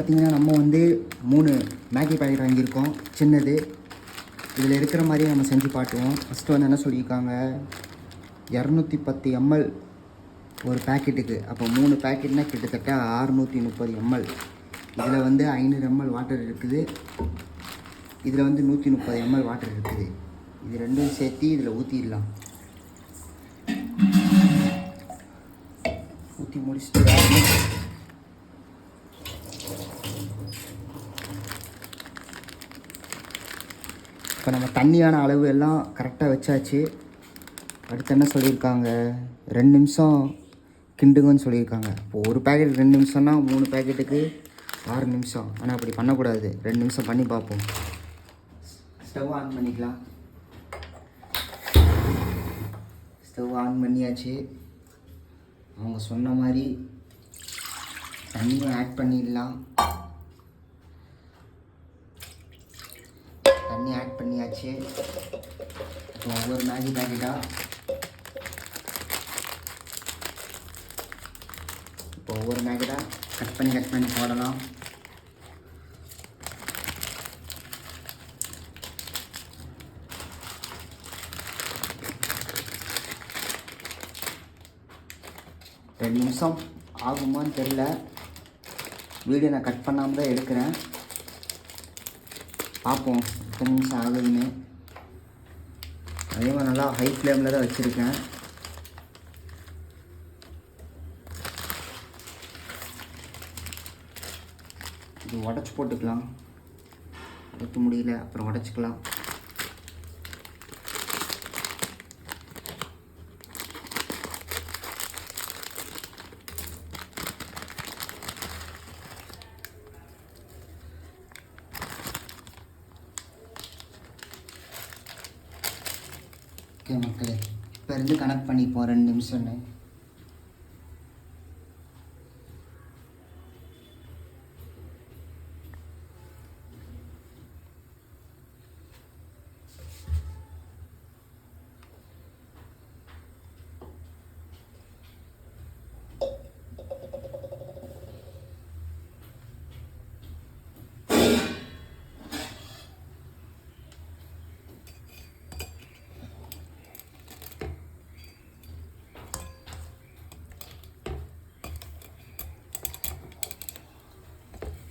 பார்த்திங்கன்னா நம்ம வந்து 3 மேகி பாக்கெட் வாங்கியிருக்கோம் சின்னது. இதில் இருக்கிற மாதிரியே நம்ம செஞ்சு காட்டுவோம். ஃபஸ்ட்டு வந்து என்ன சொல்லியிருக்காங்க, 210 ml ஒரு பேக்கெட்டுக்கு. அப்போ 3 பேக்கெட்னால் கிட்டத்தட்ட 630 ml. இதில் வந்து 500 ml வாட்டர் இருக்குது, இதில் வந்து 130 ml வாட்டர் இருக்குது. இது ரெண்டும் சேர்த்து இதில் ஊற்றிடலாம். ஊற்றி முடிச்சுட்டு இப்போ நம்ம தண்ணியான அளவு எல்லாம் கரெக்டாக வச்சாச்சு. அடுத்து என்ன சொல்லியிருக்காங்க, 2 நிமிஷம் கிண்டுங்கன்னு சொல்லியிருக்காங்க. இப்போது ஒரு பேக்கெட் 2 நிமிஷம்னா 3 பேக்கெட்டுக்கு 6 நிமிஷம். ஆனால் அப்படி பண்ணக்கூடாது, 2 நிமிஷம் பண்ணி பார்ப்போம். ஸ்டவ் ஆன் பண்ணிக்கலாம். ஸ்டவ் ஆன் பண்ணியாச்சு. அவங்க சொன்ன மாதிரி தண்ணியும் ஆட் பண்ணிடலாம். தண்ணி ஆட் பண்ணியாச்சு. இப்போ ஒவ்வொரு மேகி பேக்கெட்டாக கட் பண்ணி போடலாம். ரெண்டு நிமிஷம் ஆகுமான்னு தெரில, வீடியோ நான் கட் பண்ணாமல் தான் எடுக்கிறேன். பார்ப்போம் எத்தனை நிமிஷம் ஆகுதுன்னு. அதே மாதிரி நல்லா ஹை ஃப்ளேமில் தான் வச்சுருக்கேன். இது உடச்சி போட்டுக்கலாம். உடைக்க முடியல, அப்புறம் உடச்சிக்கலாம். ஓகே மக்களே, இப்போ இருந்து கனெக்ட் பண்ணிப்போம் 2 நிமிஷம்னு.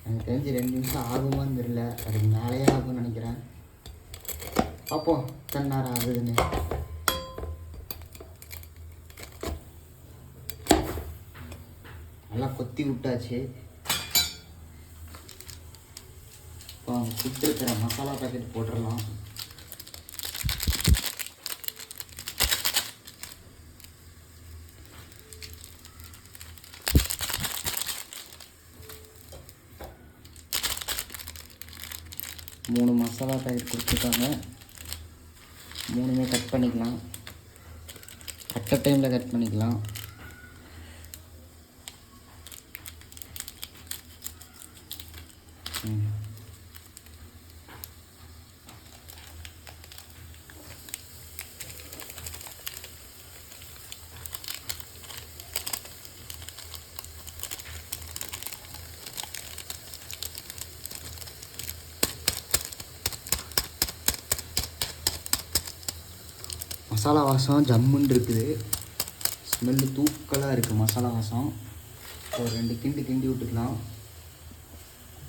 எனக்கு தெரிஞ்சு 2 நிமிஷம் ஆகுமான்னு தெரியல, அதுக்கு மேலேயே ஆகும்னு நினைக்கிறேன். பார்ப்போம் எத்தனை நேரம் ஆகுதுன்னு. நல்லா கொத்தி விட்டாச்சு. இப்போ அவங்க கொடுத்துருக்கிற மசாலா பேக்கெட் போட்டுடலாம். மூணு மசாலா பேக்கெட் கொடுத்துருக்காங்க. 3மே கட் பண்ணிக்கலாம். அட் அ டைமில் கட் பண்ணிக்கலாம். மசாலா வாசம் ஜம்முன்னு இருக்குது. ஸ்மெல்லு தூக்கலாக இருக்குது மசாலா வாசம். ஒரு 2 கிண்டி விட்டுக்கலாம்.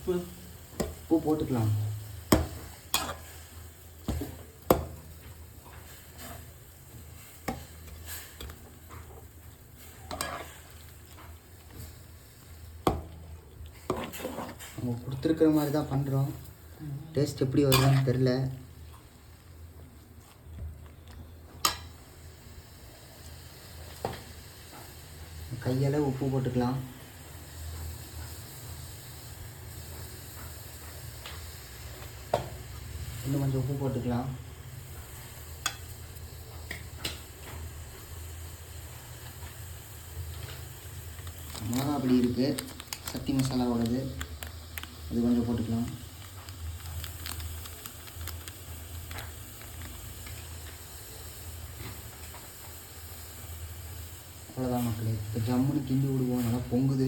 உப்பு போட்டுக்கலாம். அவங்க கொடுத்துருக்குற மாதிரி தான் பண்ணுறோம். டேஸ்ட் எப்படி வருதுன்னு தெரில. கையால் உப்பு போட்டுக்கலாம். இன்னும் கொஞ்சம் உப்பு போட்டுக்கலாம். மிளகா அப்படி இருக்குது, சக்தி மசாலாவோடது, அது கொஞ்சம் போட்டுக்கலாம். அவ்வளோதான் மக்களே. இப்போ ஜம்முன்னு கிண்டி விடுவோம். நல்லா பொங்குது.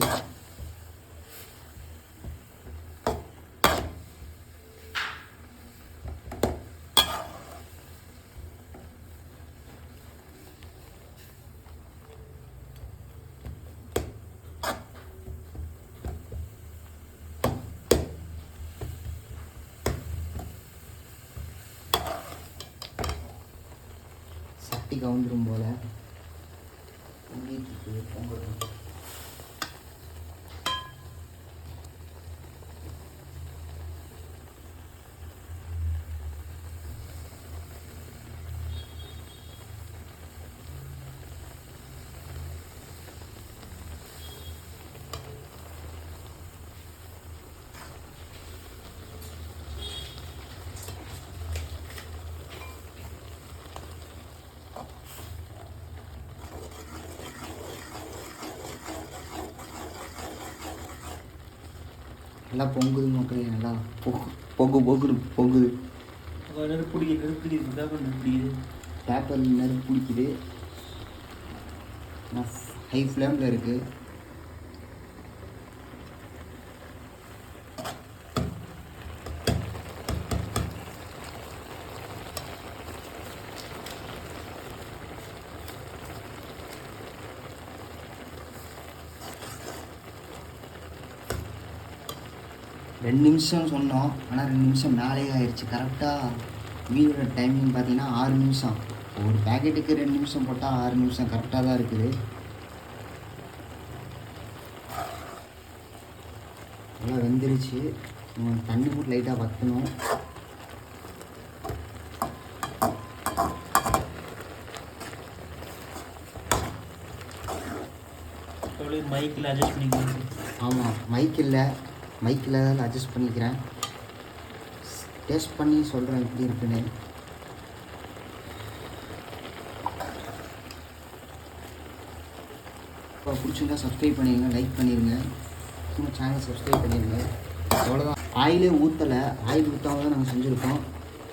கட்டி கவுந்துடும் போல். பொங்கல் நல்லா பொங்குது மக்களே. நல்லா பொங்குது. நெருப்பு பிடிக்குது. பேப்பர் நெருப்பு பிடிக்குது. ஹை ஃப்ளேமில் இருக்குது. ரெண்டு நிமிஷம் சொன்னோம், ஆனால் 2 நிமிஷம் மேலே ஆயிடுச்சு. கரெக்டாக வீடியோட டைமிங் பார்த்தீங்கன்னா 6 நிமிஷம். ஒரு பேக்கெட்டுக்கு 2 நிமிஷம் போட்டால் 6 நிமிஷம் கரெக்டாக தான் இருக்குது. நல்லா வெந்துருச்சு. தண்ணி போட்டு லைட்டாக வற்றணும். மைக்கில் அட்ஜஸ்ட் பண்ணிக்கலாம். ஆமாம், மைக்கில் தான் அட்ஜஸ்ட் பண்ணிக்கிறேன். டேஸ்ட் பண்ணி சொல்கிறேன் எப்படி இருக்குன்னு. இப்போ பிடிச்சிருந்தா சப்ஸ்கிரைப் பண்ணிடுங்க, லைக் பண்ணிடுங்க, நம்ம சேனல் சப்ஸ்கிரைப் பண்ணிடுங்க. அவ்வளோதான். ஆயிலே ஊற்றலை, ஆயில் ஊற்றாமல் தான் நாங்கள் செஞ்சுருக்கோம்.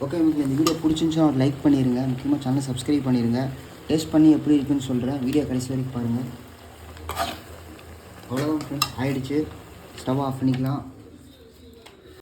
ஓகே, உங்களுக்கு இந்த வீடியோ பிடிச்சிருந்துச்சா ஒரு லைக் பண்ணிடுங்க, முக்கியமாக சேனல் சப்ஸ்கிரைப் பண்ணிடுங்க. டேஸ்ட் பண்ணி எப்படி இருக்குன்னு சொல்கிறேன், வீடியோ கடைசி வரைக்கும் பாருங்கள். அவ்வளோதான் ஃப்ரெண்ட்ஸ், ஆயிடுச்சு. ஸ்டவ் ஆஃப் பண்ணிக்கலாம்.